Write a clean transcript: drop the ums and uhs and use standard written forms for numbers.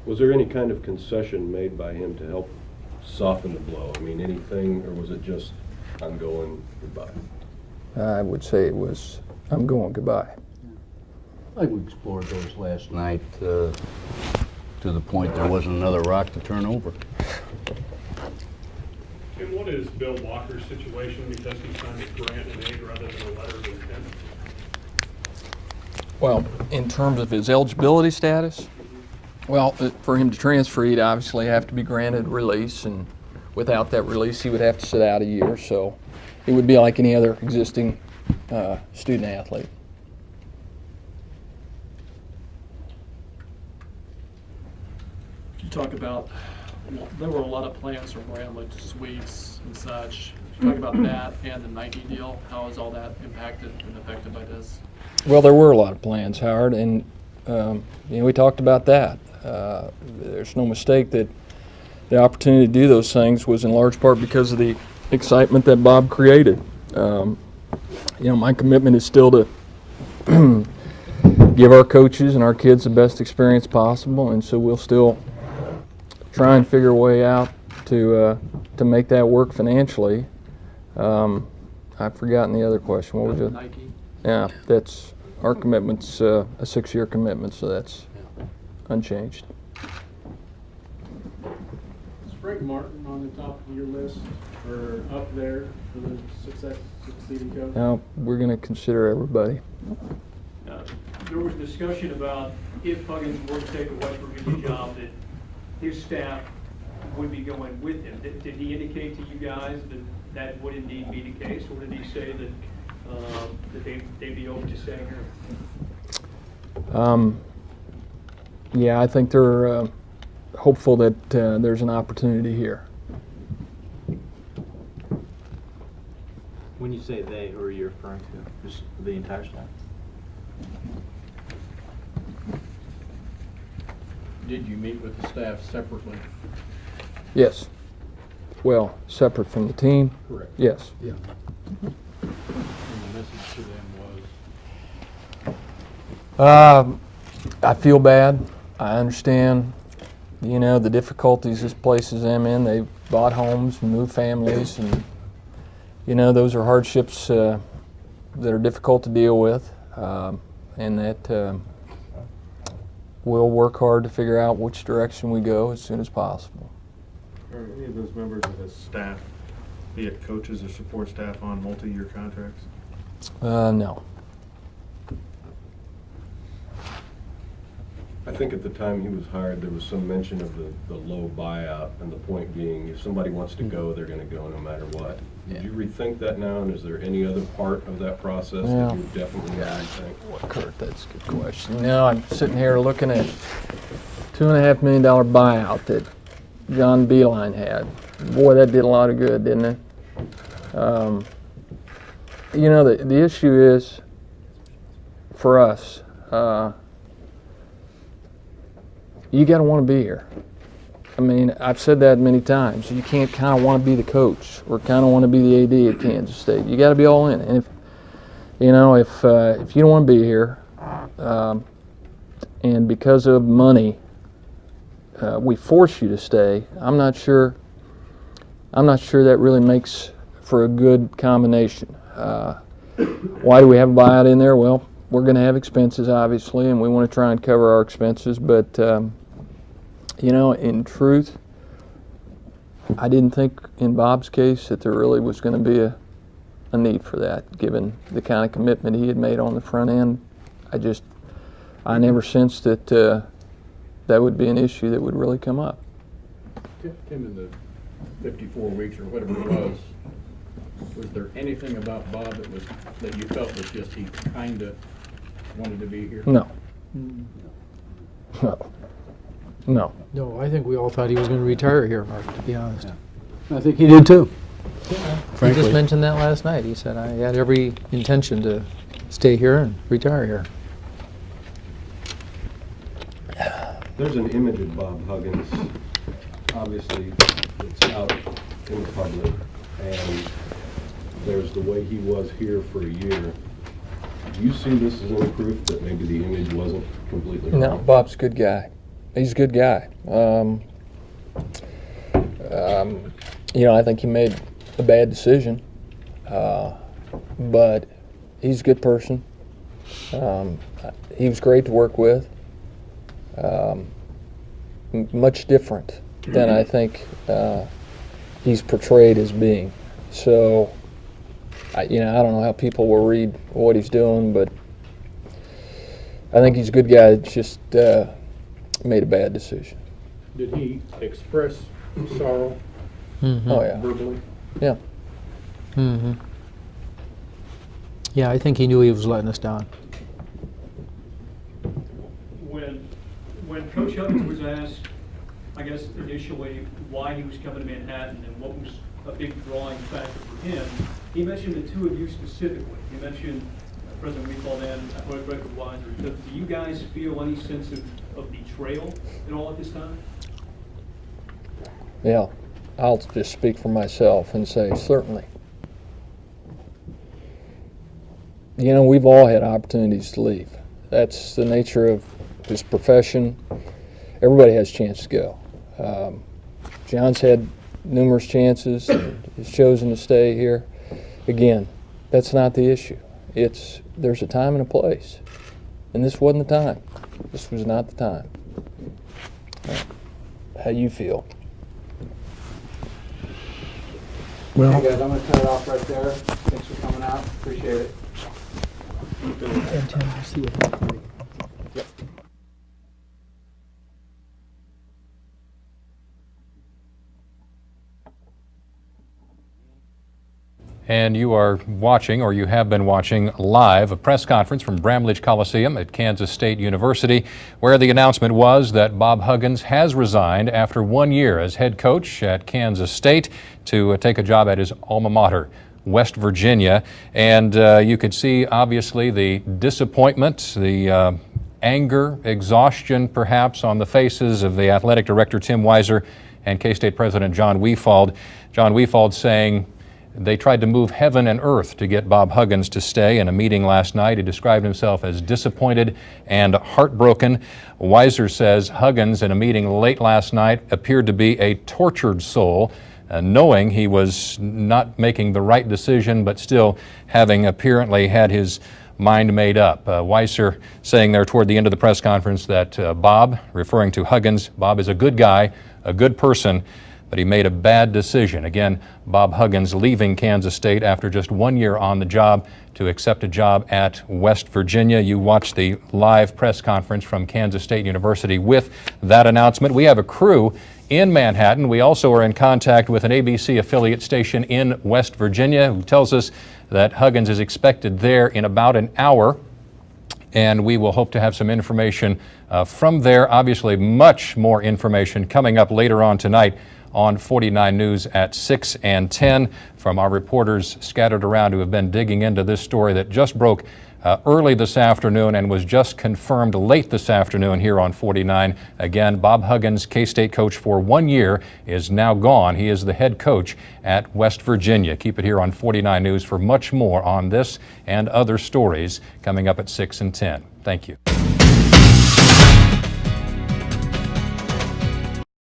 Was there any kind of concession made by him to help soften the blow? I mean, anything, or was it just, I'm going, goodbye? I would say it was, I'm going, goodbye. I think we explored those last night to the point there wasn't another rock to turn over. And what is Bill Walker's situation because he signed a grant in aid rather than a letter of intent? Well, in terms of his eligibility status, well, for him to transfer, he'd obviously have to be granted release, and without that release, he would have to sit out a year. So it would be like any other existing student athlete. You talk about, there were a lot of plans from Graham, like suites and such. You talk about that and the Nike deal. How is all that impacted and affected by this? Well, there were a lot of plans, Howard, and we talked about that. There's no mistake that the opportunity to do those things was in large part because of the excitement that Bob created. My commitment is still to give our coaches and our kids the best experience possible, and so we'll still try and figure a way out to make that work financially. I've forgotten the other question. What was it? Nike. Yeah, that's our commitment's a 6-year commitment, so that's unchanged. Is Frank Martin on the top of your list or up there for the succeeding coach? Now we're going to consider everybody. There was discussion about if Huggins were to take the West Virginia job, that his staff would be going with him. Did he indicate to you guys that that would indeed be the case, or did he say that they'd be open to staying here? Yeah, I think they're hopeful that there's an opportunity here. When you say they, who are you referring to? Just the entire staff? Did you meet with the staff separately? Yes. Well, separate from the team? Correct. Yes. Yeah. And the message to them was? I feel bad. I understand, the difficulties this places them in. They bought homes and moved families, and, those are hardships that are difficult to deal with, and that we'll work hard to figure out which direction we go as soon as possible. Are any of those members of his staff, be it coaches or support staff, on multi-year contracts? No. I think at the time he was hired, there was some mention of the low buyout, and the point being, if somebody wants to go, they're going to go no matter what. Did you rethink that now, and is there any other part of that process that you definitely rethink? Well, Kurt, that's a good question. Now I'm sitting here looking at $2.5 million buyout that John Beeline had. Boy, that did a lot of good, didn't it? The issue is, for us, you got to want to be here. I mean, I've said that many times. You can't kind of want to be the coach or kind of want to be the AD at Kansas State. You got to be all in. And if you don't want to be here, and because of money, we force you to stay, I'm not sure that really makes for a good combination. Why do we have a buyout in there? Well, we're going to have expenses, obviously, and we want to try and cover our expenses. But, in truth, I didn't think in Bob's case that there really was going to be a need for that, given the kind of commitment he had made on the front end. I never sensed that that would be an issue that would really come up. Tim, in the 54 weeks or whatever it was there anything about Bob that you felt was just he kind of wanted to be here? No. No. No, I think we all thought he was going to retire here, Mark, to be honest. I think he did too. He Frankly. just mentioned that last night. He said, I had every intention to stay here and retire here. There's an image of Bob Huggins, obviously, it's out in the public, and there's the way he was here for a year. Do you see this as any proof that maybe the image wasn't completely wrong? No, Bob's a good guy. He's a good guy. I think he made a bad decision, but he's a good person. He was great to work with. Much different than I think he's portrayed as being. So, I don't know how people will read what he's doing, but I think he's a good guy that just made a bad decision. Did he express sorrow Oh, yeah. verbally? Yeah. Mm-hmm. Yeah, I think he knew he was letting us down. When Coach Huggins was asked, I guess initially, why he was coming to Manhattan and what was a big drawing factor for him, he mentioned the two of you specifically. He mentioned President Wefald and Athletic Director Weiser. Do you guys feel any sense of betrayal at all at this time? Yeah. I'll just speak for myself and say certainly. We've all had opportunities to leave. That's the nature of this profession. Everybody has a chance to go. Jon's had numerous chances and has chosen to stay here. Again, that's not the issue. There's a time and a place. And this wasn't the time. This was not the time. How you feel? Well, Hey guys, I'm going to cut it off right there. Thanks for coming out. Appreciate it. And you are watching, or you have been watching, live a press conference from Bramlage Coliseum at Kansas State University, where the announcement was that Bob Huggins has resigned after 1 year as head coach at Kansas State to take a job at his alma mater, West Virginia. And you could see, obviously, the disappointment, the anger, exhaustion, perhaps, on the faces of the athletic director, Tim Weiser, and K-State President Jon Wefald. Jon Wefald saying, they tried to move heaven and earth to get Bob Huggins to stay. In a meeting last night, he described himself as disappointed and heartbroken. Weiser says Huggins, in a meeting late last night, appeared to be a tortured soul, knowing he was not making the right decision, but still having apparently had his mind made up. Weiser saying there toward the end of the press conference that Bob, referring to Huggins, Bob is a good guy, a good person, but he made a bad decision. Again, Bob Huggins leaving Kansas State after just 1 year on the job to accept a job at West Virginia. You watched the live press conference from Kansas State University with that announcement. We have a crew in Manhattan. We also are in contact with an ABC affiliate station in West Virginia who tells us that Huggins is expected there in about an hour. And we will hope to have some information from there. Obviously, much more information coming up later on tonight on 49 News at 6 and 10 from our reporters scattered around who have been digging into this story that just broke early this afternoon and was just confirmed late this afternoon here on 49. Again, Bob Huggins, K-State coach for 1 year, is now gone. He is the head coach at West Virginia. Keep it here on 49 News for much more on this and other stories coming up at 6 and 10. Thank you.